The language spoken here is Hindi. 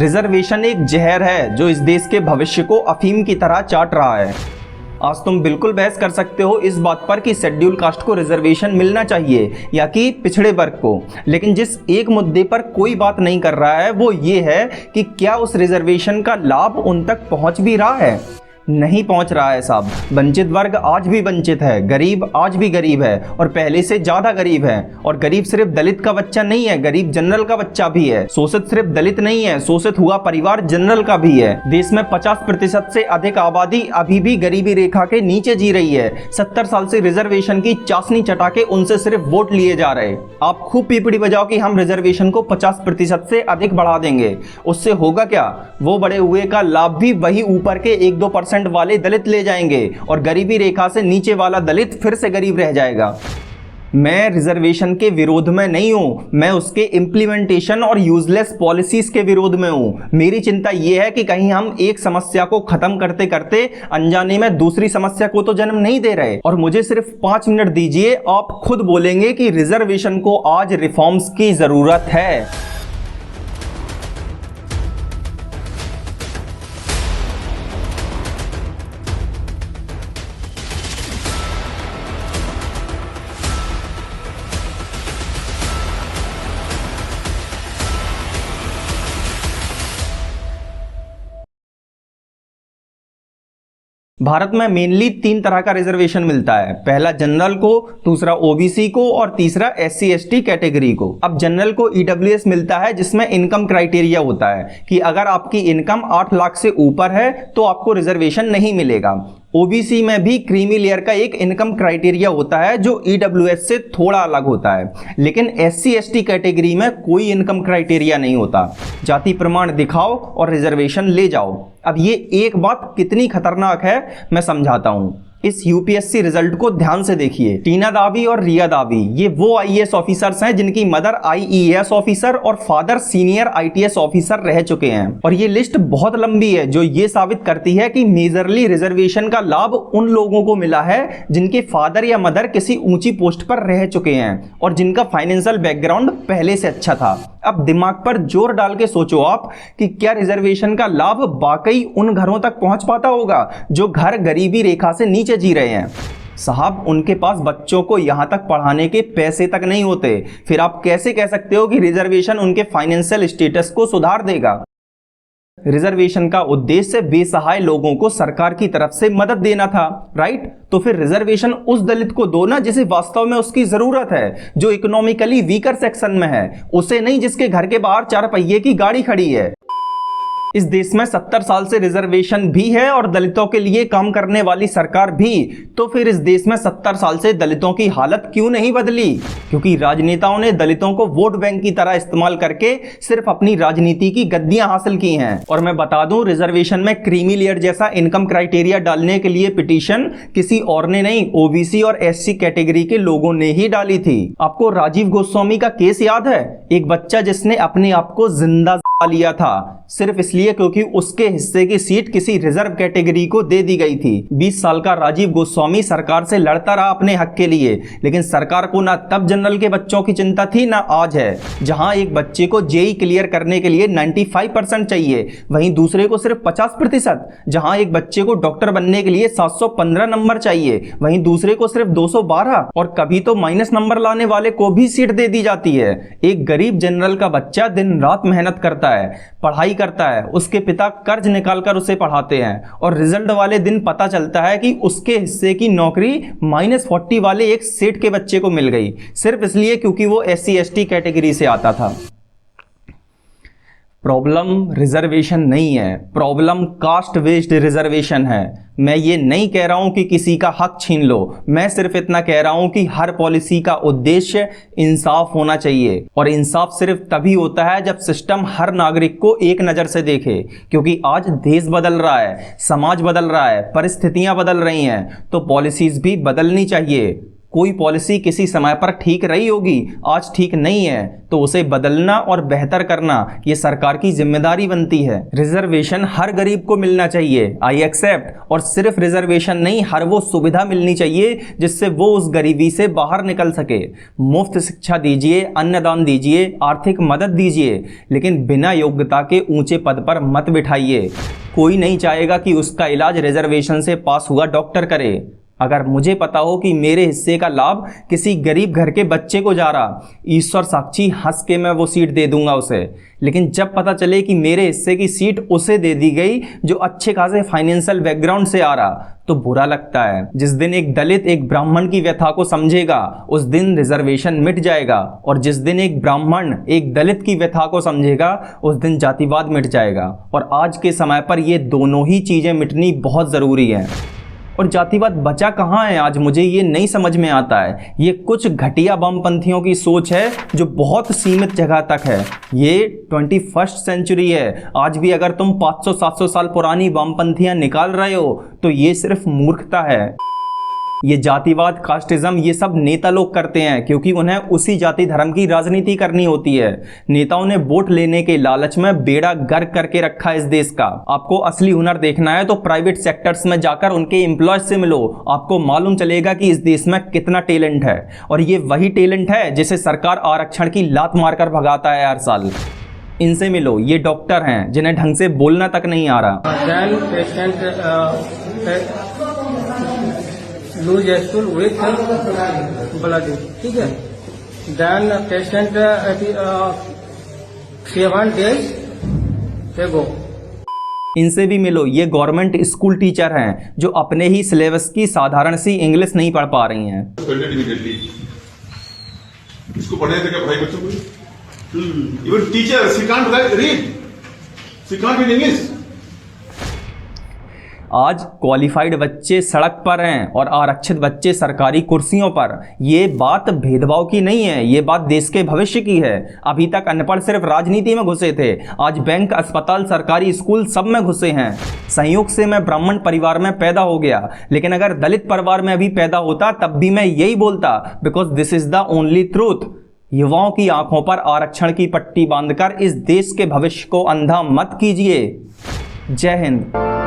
रिजर्वेशन एक जहर है जो इस देश के भविष्य को अफीम की तरह चाट रहा है। आज तुम बिल्कुल बहस कर सकते हो इस बात पर कि शेड्यूल कास्ट को रिजर्वेशन मिलना चाहिए या कि पिछड़े वर्ग को, लेकिन जिस एक मुद्दे पर कोई बात नहीं कर रहा है वो ये है कि क्या उस रिजर्वेशन का लाभ उन तक पहुंच भी रहा है। नहीं पहुंच रहा है साहब। वंचित वर्ग आज भी वंचित है, गरीब आज भी गरीब है और पहले से ज्यादा गरीब है। और गरीब सिर्फ दलित का बच्चा नहीं है, गरीब जनरल का बच्चा भी है। शोषित सिर्फ दलित नहीं है, शोषित हुआ परिवार जनरल का भी है। देश में 50% से अधिक आबादी अभी भी गरीबी रेखा के नीचे जी रही है। 70 साल से रिजर्वेशन की चाशनी चटा के उनसे सिर्फ वोट लिए जा रहे। आप खूब पीपड़ी बजाओ कि हम रिजर्वेशन को 50% से अधिक बढ़ा देंगे, उससे होगा क्या? वो बढ़े हुए का लाभ भी वही ऊपर के 1-2% वाले दलित ले जाएंगे और गरीबी रेखा से नीचे वाला दलित फिर से गरीब रह जाएगा। मैं रिजर्वेशन के विरोध में नहीं हूं, मैं उसके इम्प्लीमेंटेशन और यूजलेस पॉलिसीज के विरोध में हूं। मेरी चिंता यह है कि कहीं हम एक समस्या को खत्म करते करते अनजाने में दूसरी समस्या को तो जन्म नहीं दे रहे। और मुझे सिर्फ 5 मिनट दीजिए, आप खुद बोलेंगे कि रिजर्वेशन को आज रिफॉर्म्स की जरूरत है। भारत में मेनली 3 तरह का रिजर्वेशन मिलता है। पहला जनरल को, दूसरा ओबीसी को और तीसरा एससी एसटी कैटेगरी को। अब जनरल को ईडब्ल्यूएस मिलता है जिसमें इनकम क्राइटेरिया होता है कि अगर आपकी इनकम 8 लाख से ऊपर है तो आपको रिजर्वेशन नहीं मिलेगा। ओबीसी में भी क्रीमी लेयर का एक इनकम क्राइटेरिया होता है जो ईडब्ल्यूएस से थोड़ा अलग होता है, लेकिन एससी एसटी कैटेगरी में कोई इनकम क्राइटेरिया नहीं होता। जाति प्रमाण दिखाओ और रिजर्वेशन ले जाओ। अब ये एक बात कितनी खतरनाक है मैं समझाता हूं। इस यूपीएससी रिजल्ट को ध्यान से देखिए। टीना दावी और रिया दावी ये वो आईएएस ऑफिसर्स हैं जिनकी मदर आईईएस ऑफिसर और फादर सीनियर आईटीएस ऑफिसर रह चुके हैं। और ये लिस्ट बहुत लंबी है जो ये साबित करती है कि मेजरली रिजर्वेशन का लाभ उन लोगों को मिला है जिनके फादर या मदर किसी ऊंची पोस्ट पर रह चुके हैं और जिनका फाइनेंशियल बैकग्राउंड पहले से अच्छा था। अब दिमाग पर जोर डाल के सोचो आप कि क्या रिजर्वेशन का लाभ वाकई उन घरों तक पहुंच पाता होगा जो घर गरीबी रेखा से नीचे जी रहे हैं। साहब, उनके पास बच्चों को यहां तक पढ़ाने के पैसे तक नहीं होते। फिर आप कैसे कह सकते हो कि रिजर्वेशन उनके फाइनेंशियल स्टेटस को सुधार देगा? रिजर्वेशन का उद्देश्य बेसहाय लोगों को सरकार की तरफ से मदद देना था, राइट? तो फिर रिजर्वेशन उस दलित को दो ना जिसे वास्तव में उसकी जरूरत है, जो इकोनॉमिकली वीकर सेक्शन में है, उसे नहीं जिसके घर के बाहर 4 पहिए की गाड़ी खड़ी है। इस देश में 70 साल से रिजर्वेशन भी है और दलितों के लिए काम करने वाली सरकार भी। तो फिर इस देश में 70 साल से दलितों की हालत क्यों नहीं बदली? क्योंकि राजनेताओं ने दलितों को वोट बैंक की तरह इस्तेमाल करके सिर्फ अपनी राजनीति की गद्दियां हासिल की हैं। और मैं बता दूं, रिजर्वेशन में क्रीमी लेयर जैसा इनकम क्राइटेरिया डालने के लिए पिटीशन किसी और ने नहीं, ओबीसी और एससी कैटेगरी के लोगों ने ही डाली थी। आपको राजीव गोस्वामी का केस याद है? एक बच्चा जिसने अपने आप को जिंदा लिया था सिर्फ इसलिए क्योंकि उसके हिस्से की सीट किसी रिजर्व कैटेगरी को दे दी गई थी। 20 साल का राजीव गोस्वामी सरकार से लड़ता रहा अपने हक के लिए, लेकिन सरकार को ना तब जनरल के बच्चों की चिंता थी ना आज है। जहां एक बच्चे को जेई क्लियर करने के लिए 95% चाहिए, वहीं दूसरे को सिर्फ 50%। जहां एक बच्चे को डॉक्टर बनने के लिए 715 नंबर चाहिए, वहीं दूसरे को सिर्फ 212। और कभी तो माइनस नंबर लाने वाले को भी सीट दे दी जाती है। एक गरीब जनरल का बच्चा दिन रात मेहनत करता है, पढ़ाई करता है, उसके पिता कर्ज निकालकर उसे पढ़ाते हैं और रिजल्ट वाले दिन पता चलता है कि उसके हिस्से की नौकरी -40 वाले एक सेठ के बच्चे को मिल गई, सिर्फ इसलिए क्योंकि वो एससी एसटी कैटेगरी से आता था। प्रॉब्लम रिजर्वेशन नहीं है, प्रॉब्लम कास्ट बेस्ड रिजर्वेशन है। मैं ये नहीं कह रहा हूं कि किसी का हक छीन लो, मैं सिर्फ इतना कह रहा हूं कि हर पॉलिसी का उद्देश्य इंसाफ होना चाहिए। और इंसाफ सिर्फ तभी होता है जब सिस्टम हर नागरिक को एक नज़र से देखे। क्योंकि आज देश बदल रहा है, समाज बदल रहा है, परिस्थितियां बदल रही हैं, तो पॉलिसीज भी बदलनी चाहिए। कोई पॉलिसी किसी समय पर ठीक रही होगी, आज ठीक नहीं है, तो उसे बदलना और बेहतर करना ये सरकार की जिम्मेदारी बनती है। रिजर्वेशन हर गरीब को मिलना चाहिए, आई एक्सेप्ट, और सिर्फ रिजर्वेशन नहीं, हर वो सुविधा मिलनी चाहिए जिससे वो उस गरीबी से बाहर निकल सके। मुफ्त शिक्षा दीजिए, अन्नदान दीजिए, आर्थिक मदद दीजिए, लेकिन बिना योग्यता के ऊंचे पद पर मत बिठाइए। कोई नहीं चाहेगा कि उसका इलाज रिजर्वेशन से पास हुआ डॉक्टर करे। अगर मुझे पता हो कि मेरे हिस्से का लाभ किसी गरीब घर के बच्चे को जा रहा, ईश्वर साक्षी हंस के मैं वो सीट दे दूंगा उसे। लेकिन जब पता चले कि मेरे हिस्से की सीट उसे दे दी गई जो अच्छे खासे फाइनेंशियल बैकग्राउंड से आ रहा, तो बुरा लगता है। जिस दिन एक दलित एक ब्राह्मण की व्यथा को समझेगा उस दिन रिजर्वेशन मिट जाएगा, और जिस दिन एक ब्राह्मण एक दलित की व्यथा को समझेगा उस दिन जातिवाद मिट जाएगा। और आज के समय पर ये दोनों ही चीजें मिटनी बहुत जरूरी है। और जातिवाद बचा कहाँ है आज, मुझे ये नहीं समझ में आता है। ये कुछ घटिया वामपंथियों की सोच है जो बहुत सीमित जगह तक है। ये 21st सेंचुरी है, आज भी अगर तुम 500-700 साल पुरानी वामपंथियां निकाल रहे हो तो ये सिर्फ मूर्खता है। ये जातिवाद, कास्टिज्म, ये सब नेता लोग करते हैं क्योंकि उन्हें उसी जाति धर्म की राजनीति करनी होती है। नेताओं ने वोट लेने के लालच में बेड़ा गर्क करके रखा है इस देश का। आपको असली हुनर देखना है तो प्राइवेट सेक्टर्स में जाकर उनके एम्प्लॉयज से मिलो, आपको मालूम चलेगा कि इस देश में कितना टैलेंट है। और ये वही टैलेंट है जिसे सरकार आरक्षण की लात मारकर भगाता है हर साल। इनसे मिलो, ये डॉक्टर हैं जिन्हें ढंग से बोलना तक नहीं आ रहा। लूज स्टूल विथ ब्लड, ठीक है। देन पेशेंट 7 days एगो। इनसे भी मिलो, ये गवर्नमेंट स्कूल टीचर हैं जो अपने ही सिलेबस की साधारण सी इंग्लिश नहीं पढ़ पा रही हैं। इसको पढ़ने देगा भाई बच्चों को। Even teacher she can't read, she can't read English. आज क्वालिफाइड बच्चे सड़क पर हैं और आरक्षित बच्चे सरकारी कुर्सियों पर। ये बात भेदभाव की नहीं है, ये बात देश के भविष्य की है। अभी तक अनपढ़ सिर्फ राजनीति में घुसे थे, आज बैंक, अस्पताल, सरकारी स्कूल सब में घुसे हैं। संयोग से मैं ब्राह्मण परिवार में पैदा हो गया, लेकिन अगर दलित परिवार में भी पैदा होता तब भी मैं यही बोलता, because this is the only truth. युवाओं की आंखों पर आरक्षण की पट्टी बांधकर इस देश के भविष्य को अंधा मत कीजिए। जय हिंद।